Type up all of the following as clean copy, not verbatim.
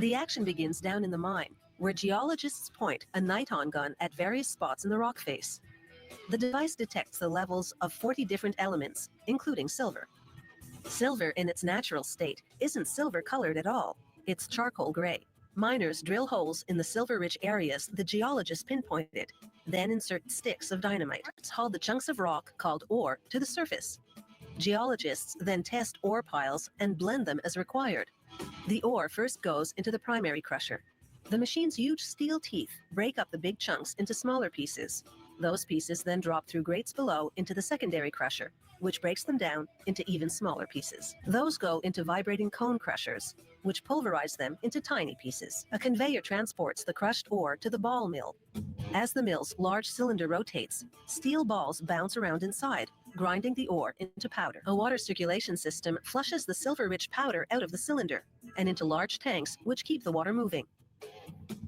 The action begins down in the mine, where geologists point a niton gun at various spots in the rock face. The device detects the levels of 40 different elements, including silver. Silver in its natural state isn't silver colored at all, it's charcoal gray. Miners drill holes in the silver-rich areas the geologists pinpointed, then insert sticks of dynamite, haul the chunks of rock called ore to the surface. Geologists then test ore piles and blend them as required. The ore first goes into the primary crusher. The machine's huge steel teeth break up the big chunks into smaller pieces. Those pieces then drop through grates below into the secondary crusher, which breaks them down into even smaller pieces. Those go into vibrating cone crushers, which pulverize them into tiny pieces. A conveyor transports the crushed ore to the ball mill. As the mill's large cylinder rotates, steel balls bounce around inside, grinding the ore into powder. A water circulation system flushes the silver-rich powder out of the cylinder and into large tanks which keep the water moving.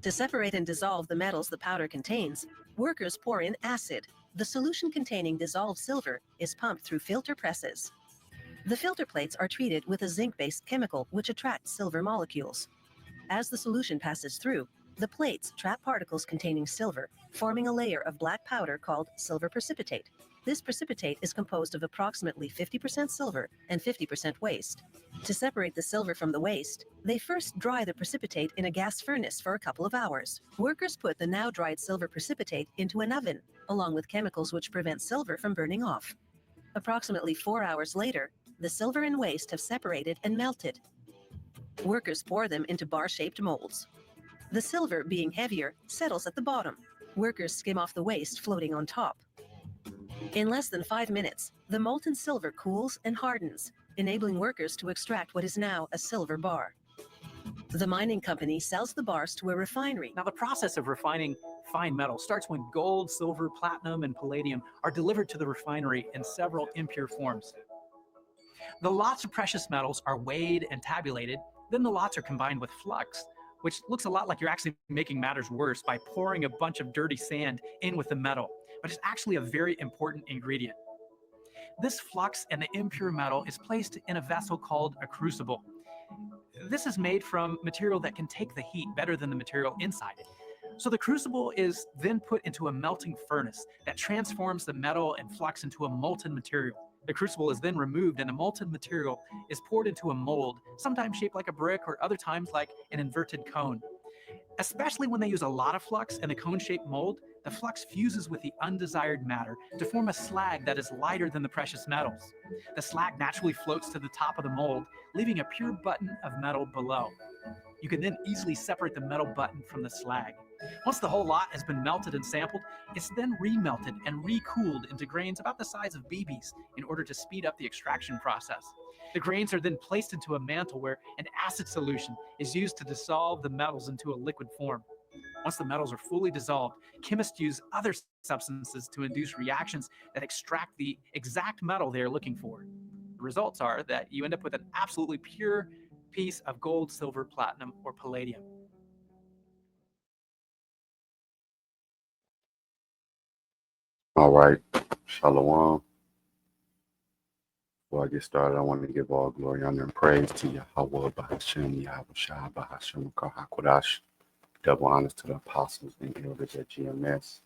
To separate and dissolve the metals the powder contains, workers pour in acid. The solution containing dissolved silver is pumped through filter presses. The filter plates are treated with a zinc-based chemical which attracts silver molecules. As the solution passes through, the plates trap particles containing silver, forming a layer of black powder called silver precipitate. This precipitate is composed of approximately 50% silver and 50% waste. To separate the silver from the waste, they first dry the precipitate in a gas furnace for a couple of hours. Workers put the now dried silver precipitate into an oven, along with chemicals which prevent silver from burning off. Approximately 4 hours later, the silver and waste have separated and melted. Workers pour them into bar-shaped molds. The silver, being heavier, settles at the bottom. Workers skim off the waste floating on top. In less than 5 minutes, the molten silver cools and hardens, enabling workers to extract what is now a silver bar. The mining company sells the bars to a refinery. Now, the process of refining fine metal starts when gold, silver, platinum, and palladium are delivered to the refinery in several impure forms. The lots of precious metals are weighed and tabulated, then the lots are combined with flux, which looks a lot like you're actually making matters worse by pouring a bunch of dirty sand in with the metal, but it's actually a very important ingredient. This flux and the impure metal is placed in a vessel called a crucible. This is made from material that can take the heat better than the material inside it. So the crucible is then put into a melting furnace that transforms the metal and flux into a molten material. The crucible is then removed and the molten material is poured into a mold, sometimes shaped like a brick or other times like an inverted cone. Especially when they use a lot of flux in the cone-shaped mold, the flux fuses with the undesired matter to form a slag that is lighter than the precious metals. The slag naturally floats to the top of the mold, leaving a pure button of metal below. You can then easily separate the metal button from the slag. Once the whole lot has been melted and sampled, it's then remelted and recooled into grains about the size of BBs in order to speed up the extraction process. The grains are then placed into a mantle where an acid solution is used to dissolve the metals into a liquid form. Once the metals are fully dissolved, chemists use other substances to induce reactions that extract the exact metal they are looking for. The results are that you end up with an absolutely pure piece of gold, silver, platinum, or palladium. All right, Shalom. Before I get started, I want to give all glory, honor, and praise to Yahweh, Bahashem, Yahweh Shah, Bahashem, Kahakodash. Double honors to the apostles and elders at GMS.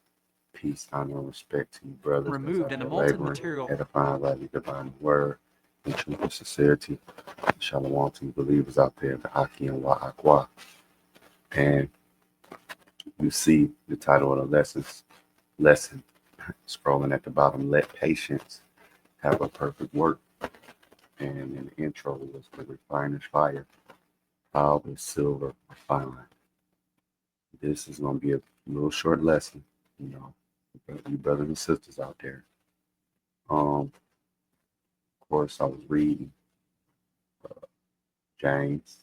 Peace, honor, and respect to you, brothers. Removed in the molten material. Edifying by the divine word in truth and sincerity. Shalom to you believers out there in the Aki and Wa'akwa. And you see the title of the lesson scrolling at the bottom, let patience have a perfect work. And in the intro was the refiner's fire, how the silver refined. This is going to be a little short lesson, you know, you brothers and sisters out there. Of course, I was reading James.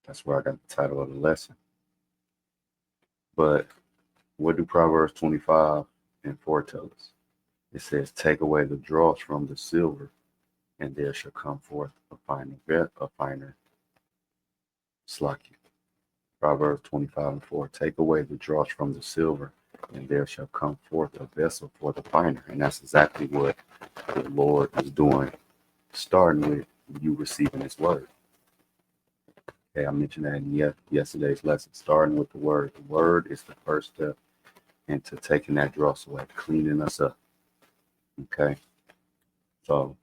That's where I got the title of the lesson. But what do Proverbs 25 and 4 tell us? It says, take away the dross from the silver, and there shall come forth a finer slaki. Proverbs 25 and 4, take away the dross from the silver, and there shall come forth a vessel for the finer. And that's exactly what the Lord is doing, starting with you receiving his word. Okay, I mentioned that in yesterday's lesson, starting with the word. The word is the first step into taking that dross away, cleaning us up. Okay, so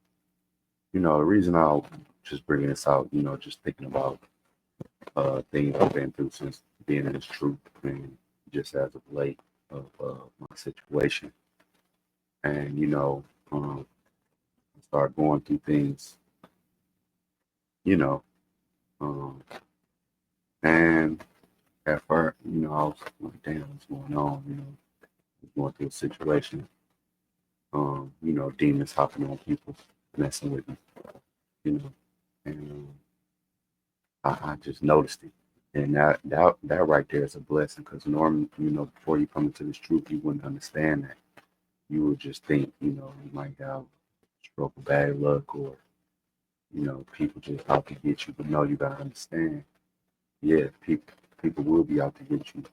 the reason I'll just bringing this out, just thinking about things I've been through since being in this truth, and just as of late of my situation, and I start going through things, you know, um, and at first, I was like, damn, what's going on? I was going through a situation, demons hopping on people, messing with me, and I just noticed it. And that right there is a blessing, because normally, before you come into this truth, you wouldn't understand that. You would just think, you might have a stroke of bad luck, or, people just out to get you. But no, you gotta understand, yeah, people will be out to get you,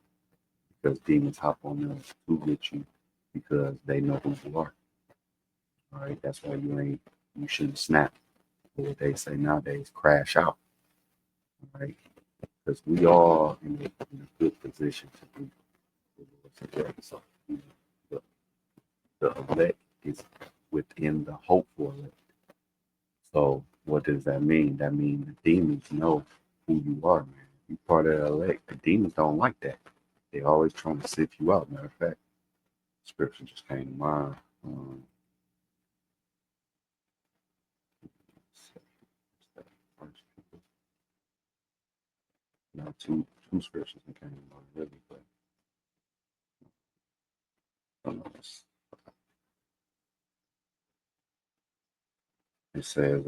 because demons hop on them to get you, because they know who you are. All right, that's why you shouldn't snap, or what they say nowadays, crash out. All right, because we all in a good position to do the Lord's will. So the, the elect is within the hope for elect. So what does that mean? That means the demons know who you are, man. You part of the elect. The demons don't like that. They always trying to sift you out. Matter of fact, scripture just came to mind. Two scriptures that came to mind, really, but it says,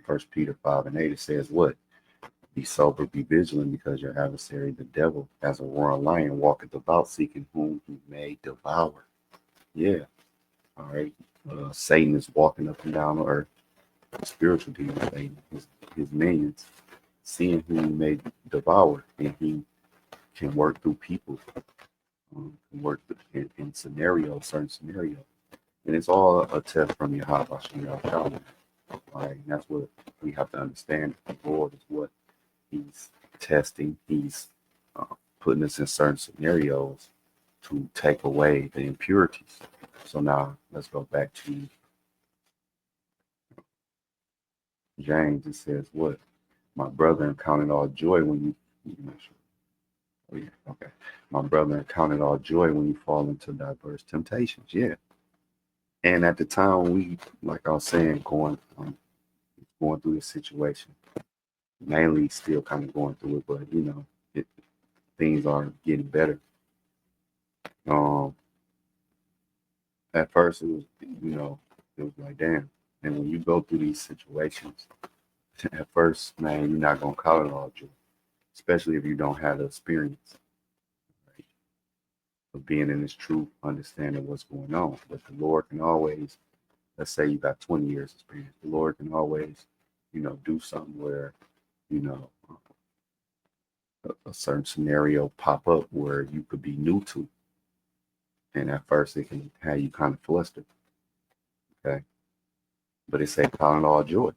First Peter 5:8. It says, "What? Be sober, be vigilant, because your adversary, the devil, as a roaring lion, walketh about, seeking whom he may devour." Yeah, all right. Satan is walking up and down the earth. Spiritual demons, Satan, his minions, seeing whom he may devour, and he can work through people, can work in certain scenarios, and it's all a test from Yahweh. All right, and that's what we have to understand. The Lord is what He's testing. He's putting us in certain scenarios to take away the impurities. So now let's go back to James. It says, "What? My brother, count it all joy when you oh yeah, okay. My brother, count it all joy when you fall into diverse temptations." Yeah. And at the time, like I was saying, going through this situation, mainly still kind of going through it, but things are getting better. At first, it was like, damn. And when you go through these situations, at first, man, you're not gonna call it all joy, especially if you don't have the experience, right, of being in this truth, understanding what's going on. But the Lord can always, let's say you got 20 years experience, the Lord can always, do something where, a certain scenario pop up where you could be new to. And at first it can have you kind of flustered. Okay. But it say count it all joy.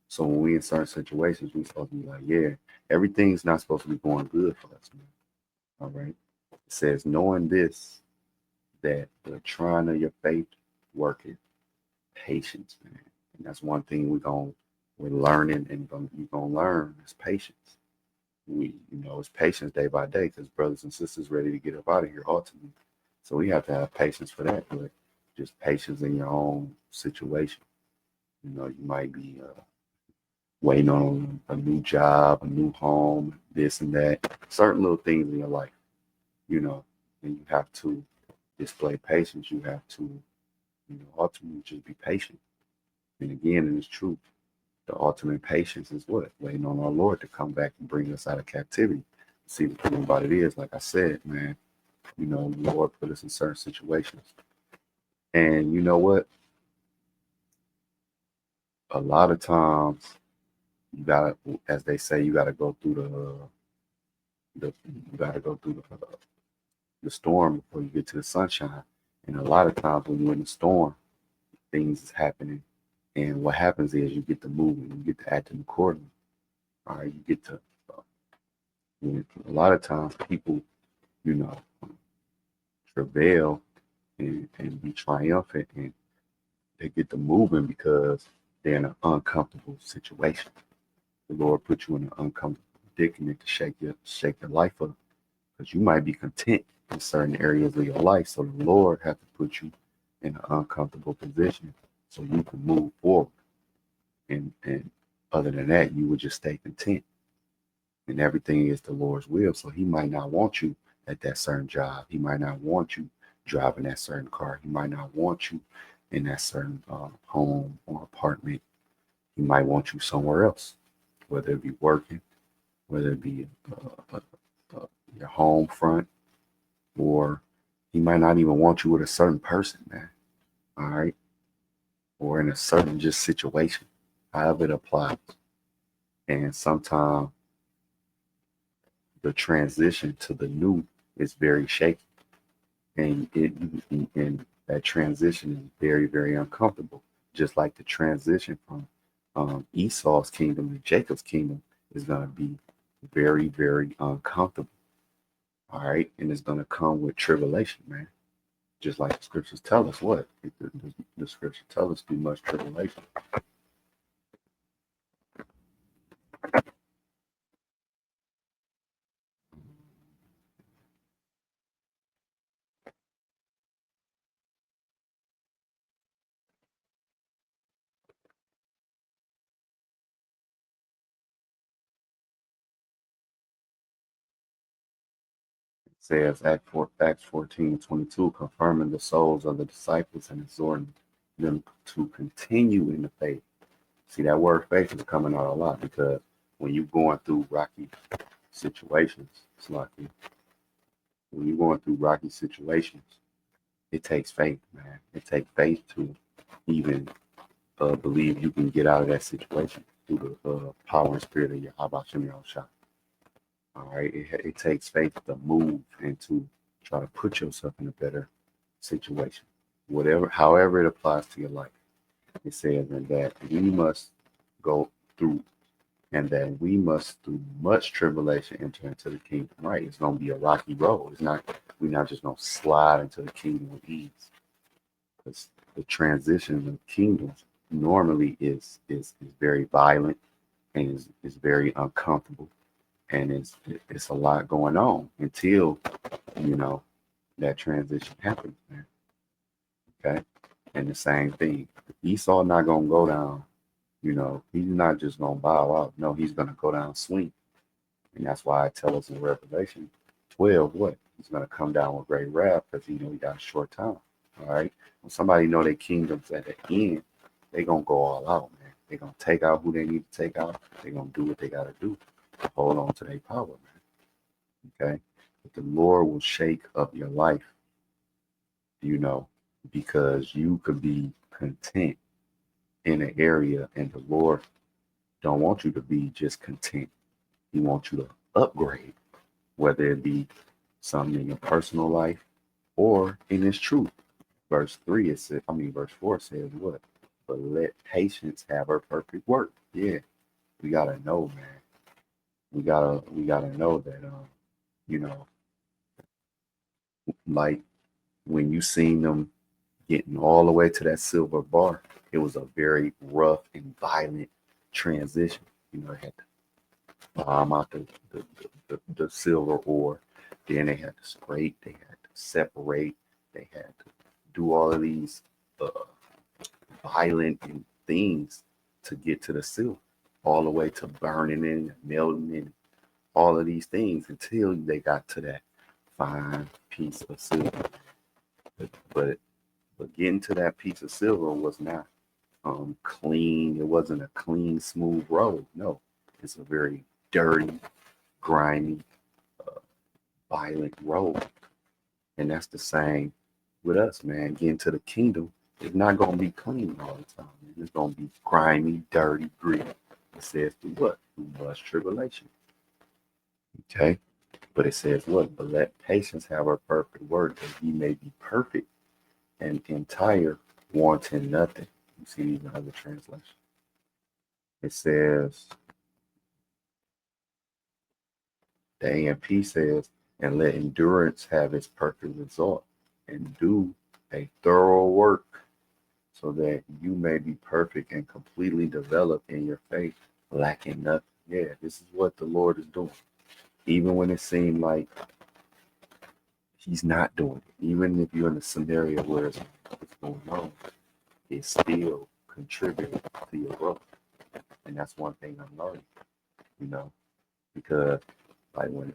So when we in certain situations, we supposed to be like, yeah, everything's not supposed to be going good for us, man. All right. It says, knowing this, that the trying of your faith worketh patience, man. And that's one thing we're learning, and you're gonna learn is patience. It's patience day by day, because brothers and sisters ready to get up out of here ultimately. So we have to have patience for that, but just patience in your own situation. You might be waiting on a new job, a new home, this and that, certain little things in your life, and you have to display patience. You have to, ultimately just be patient. And again, in this truth, the ultimate patience is what? Waiting on our Lord to come back and bring us out of captivity. See, the thing about it is, like I said, man, the Lord put us in certain situations. And you know what? A lot of times, you gotta, as they say, you gotta go through the storm before you get to the sunshine. And a lot of times when you're in the storm, things is happening. And what happens is you get to moving, you get to acting accordingly. All right, you get to a lot of times people, you know, travail and be triumphant, and they get to moving because they're in an uncomfortable situation. The Lord put you in an uncomfortable predicament to shake your life up, because you might be content in certain areas of your life. So the Lord has to put you in an uncomfortable position so you can move forward. And other than that, you would just stay content. And everything is the Lord's will. So He might not want you at that certain job. He might not want you driving that certain car. He might not want you in that certain home or apartment. He might want you somewhere else, whether it be working, whether it be your home front, or He might not even want you with a certain person, man. All right. Or in a certain just situation, however it applies. And sometimes the transition to the new is very shaky. And that transition is very, very uncomfortable. Just like the transition from Esau's kingdom to Jacob's kingdom is going to be very, very uncomfortable. All right. And it's going to come with tribulation, man. Just like the scriptures tell us what? The scripture tells us through much tribulation. It says Acts 14:22, confirming the souls of the disciples and exhorting them to continue in the faith. See, that word faith is coming out a lot, because when you're going through rocky situations, it's like when you're going through rocky situations, it takes faith, man. It takes faith to even believe you can get out of that situation through the power and spirit of your Abba Shem Yahushua. All right, it takes faith to move and to try to put yourself in a better situation, however it applies to your life. It says in that we must go through, and that we must through much tribulation enter into the kingdom. Right, it's gonna be a rocky road. We're not just gonna slide into the kingdom with ease, because the transition of kingdoms normally is very violent and is very uncomfortable, and it's a lot going on until that transition happens, man. Okay, and the same thing, Esau not gonna go down. He's not just gonna bow out. No, he's gonna go down swing, and that's why I tell us in Revelation 12 what he's gonna come down with great wrath, because he got a short time. All right, when somebody know their kingdoms at the end, they gonna go all out, man. They gonna take out who they need to take out. They gonna do what they gotta do to hold on to their power, man. Okay, but the Lord will shake up your life, because you could be content in an area, and the Lord don't want you to be just content. He wants you to upgrade, whether it be something in your personal life or in His truth. Verse 4 says what? But let patience have her perfect work. Yeah, we gotta know, man. We gotta know that like when you seen them getting all the way to that silver bar, it was a very rough and violent transition. They had to bomb out the silver ore, then they had to scrape, they had to separate, they had to do all of these violent things to get to the silver, all the way to burning it and melting it, all of these things until they got to that fine piece of silver. But getting to that piece of silver was not clean. It wasn't a clean, smooth road. No, it's a very dirty, grimy, violent road. And that's the same with us, man. Getting to the kingdom is not going to be clean all the time, man. It's going to be grimy, dirty, gritty. It says through what? Through much tribulation. Okay? But it says what? But let patience have her perfect work, that ye may be perfect and entire, wanting nothing. You see these in other translations. It says, The AMP says, and let endurance have its perfect result, and do a thorough work so that you may be perfect and completely developed in your faith, lacking nothing. Yeah, this is what the Lord is doing. Even when it seemed like he's not doing it, even if you're in a scenario where it's going on, it's still contributing to your growth. And that's one thing I'm learning, you know, because like when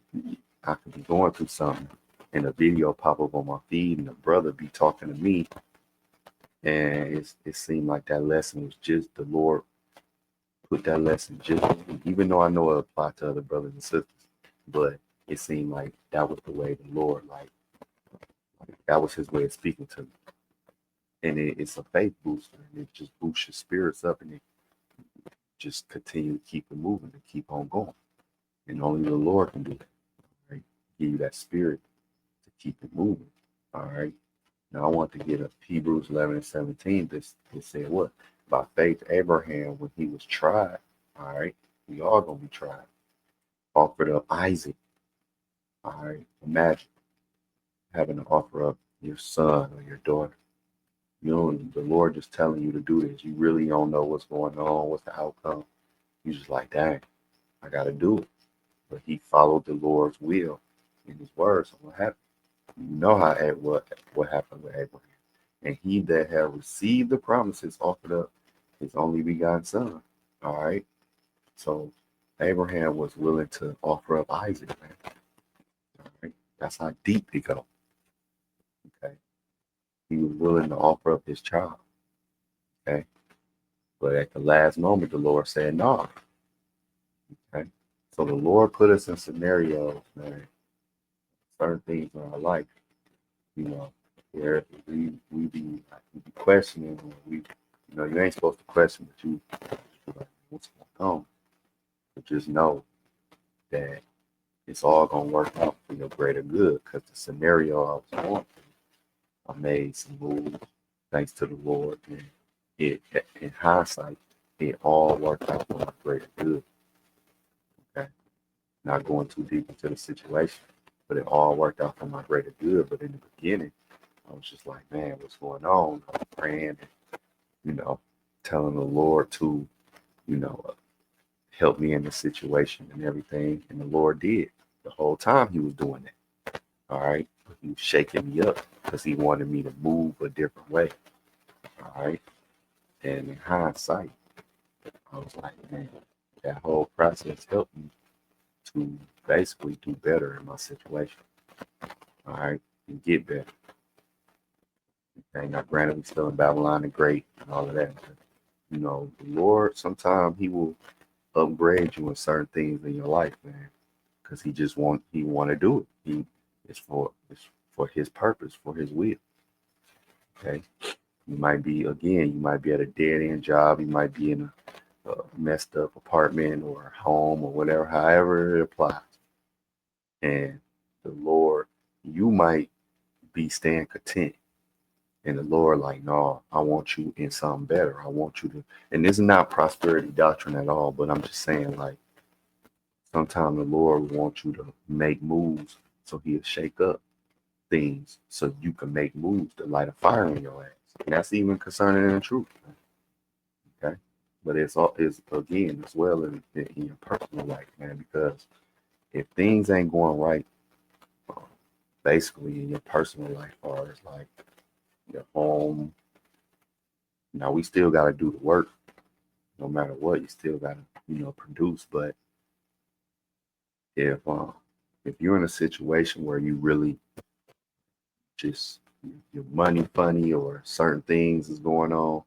I could be going through something and a video pop up on my feed and a brother be talking to me, and it seemed like that lesson was just the Lord put that lesson just, even though I know it applied to other brothers and sisters, but it seemed like that was the way the Lord, like that was his way of speaking to me. And it's a faith booster, and it just boosts your spirits up, and it just continue to keep it moving and keep on going. And only the Lord can do that. Right? Give you that spirit to keep it moving. All right. Now I want to get up Hebrews 11:17. This said what? By faith, Abraham, when he was tried, all right, we all gonna be tried, offered up Isaac. All right. Imagine having to offer up your son or your daughter. You know, the Lord just telling you to do this. You really don't know what's going on, what's the outcome. You just like, dang, I gotta do it. But he followed the Lord's will in his words. So what happened? You know how what happened with Abraham. And he that had received the promises offered up his only begotten son. All right. So Abraham was willing to offer up Isaac, man. All right. That's how deep it goes. Okay. He was willing to offer up his child. Okay. But at the last moment, the Lord said no. Okay. So the Lord put us in scenarios, man, certain things in our life, you know, where we be questioning, or you know, you ain't supposed to question, but you like, what's going on? But just know that it's all gonna work out for your greater good, because the scenario I was going through, I made some moves thanks to the Lord, and it in hindsight, it all worked out for my greater good. Okay. Not going too deep into the situation, but it all worked out for my greater good. But in the beginning, I was just like, man, what's going on? I was praying, and, you know, telling the Lord to, you know, help me in the situation and everything. And the Lord did. The whole time he was doing that. All right. He was shaking me up because he wanted me to move a different way. All right. And in hindsight, I was like, man, that whole process helped me to basically do better in my situation. All right. And get better. Okay. Now, granted, we still in Babylon the Great and all of that. But, you know, the Lord, sometimes he will upgrade you in certain things in your life, man, because he want to do it. It's for his purpose, for his will. Okay. You might be at a dead end job. You might be in a messed up apartment or home or whatever, however it applies. And the Lord, you might be staying content. And the Lord, like, no, I want you in something better. I want you to, and this is not prosperity doctrine at all, but I'm just saying, like, sometimes the Lord wants you to make moves, so he'll shake up things so you can make moves to light a fire in your ass. And that's even concerning in the truth. Okay. But it's again as well in your personal life, man, because if things ain't going right, basically in your personal life, or it's like your home, now we still got to do the work. No matter what, you still got to, you know, produce. But if you're in a situation where you really just your money funny or certain things is going on,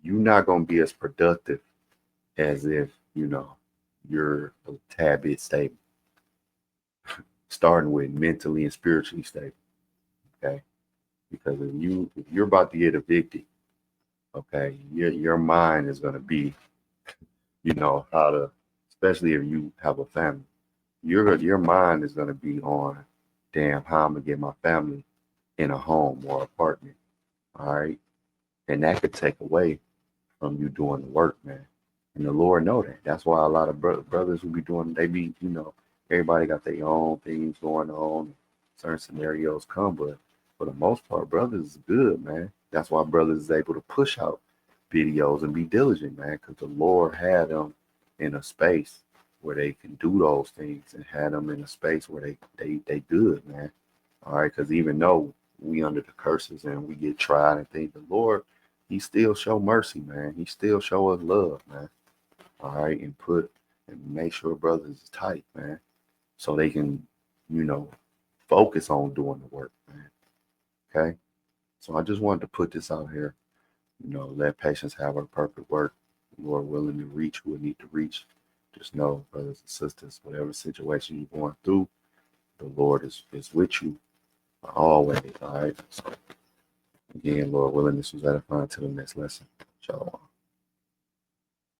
you're not going to be as productive as if, you know, you're a tad bit stable, starting with mentally and spiritually stable. Okay. Because if you're about to get evicted, okay, your mind is going to be, you know, how to, especially if you have a family, your mind is going to be on, damn, how I'm going to get my family in a home or apartment. All right. And that could take away from you doing the work, man. And the Lord know that. That's why a lot of brothers who be doing, they be, you know, Everybody got their own things going on. Certain scenarios come, but for the most part, brothers is good, man. That's why brothers is able to push out videos and be diligent, man, because the Lord had them in a space where they can do those things and had them in a space where they good, man. All right, because even though we under the curses and we get tried and things, the Lord, He still show mercy, man. He still show us love, man. All right, and make sure brothers is tight, man, so they can, you know, focus on doing the work, man. Okay, so I just wanted to put this out here. You know, let patience have her perfect work. Lord willing to reach who we need to reach. Just know, brothers and sisters, whatever situation you're going through, the Lord is with you always. All right. So again, Lord willing, this was edifying to the next lesson. Shalom.